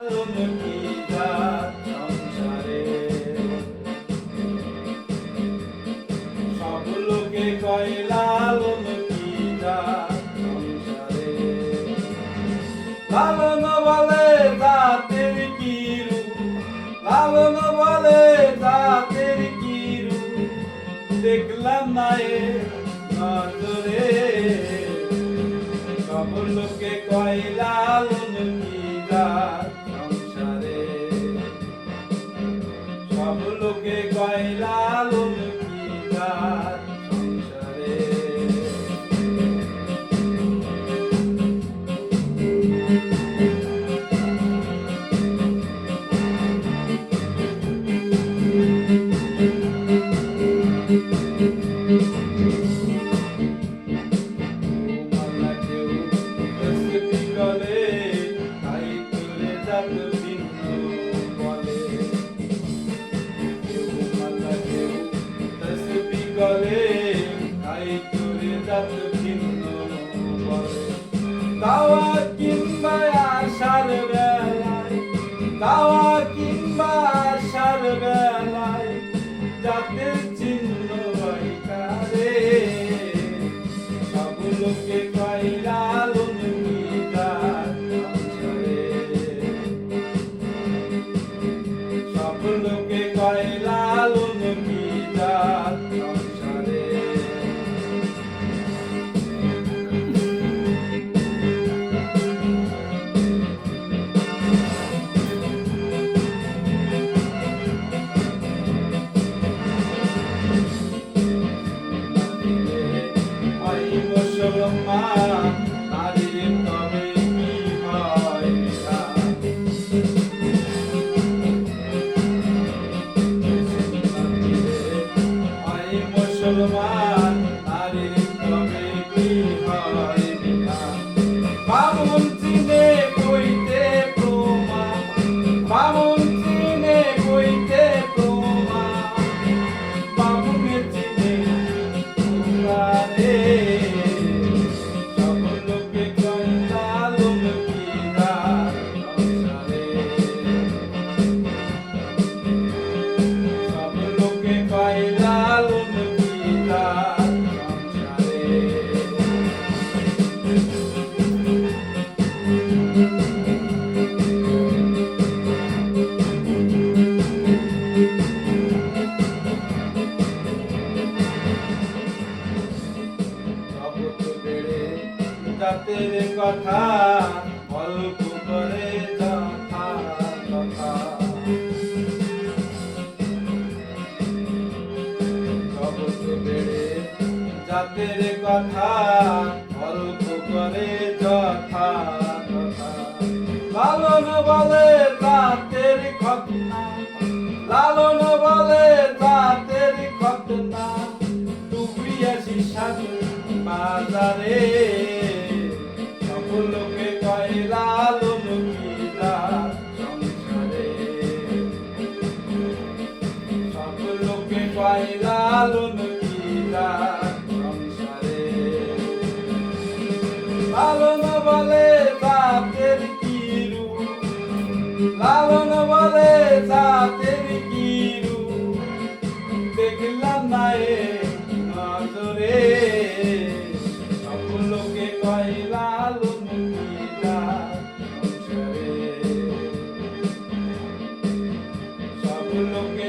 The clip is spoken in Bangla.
কি জাত সংসারে, সব লোকে কয় লালন কি জাত সংসারে। লালন বলে জাতের কি রূপ, লালন বলে জাতের কি রূপ, দেখলাম না এ নজরে। সব লোকে কয় লালন কি জাত সংসারে, সব লোকে কয় লালন কি জাত সংসারে। গাওয়া কিংবা আশার বেলায়, গাওয়া কিংবা আশার বেলায়, জাতের চিহ্ন বাইকারে। সব লোকে কয় লালন কি জাত সংসারে, সব লোকে কয় লালন কি জাত সংসারে। মুসলমান নারীর তবে কি হয় বিধান, মুসলমান নারীর তবে কি হয় বিধান। বামুন চিনে কইতে প্রমাণ, বামুন চিনে কইতে প্রমাণ, বামুনে চিনে পুরাণে। জাতের কথা অল্প করে যথা কথা, জগৎ বেড়ে জাতের কথা অল্প করে যথা কথা। লালন বলে জাতের খতনা, লালন বলে জাতের খতনা, ডুবিয়াছি সাগর বাজারে। সব লোকে কয় লালন কি জাত সংসারে, সব লোকে কয় লালন কি জাত সংসারে। লালন বলে জাতের কি রূপ, লালন বলে জাতের কি রূপ, দেখলাম না এ নজরে। সব লোকে কয় লালন কি জাত সংসারে, সব লোকে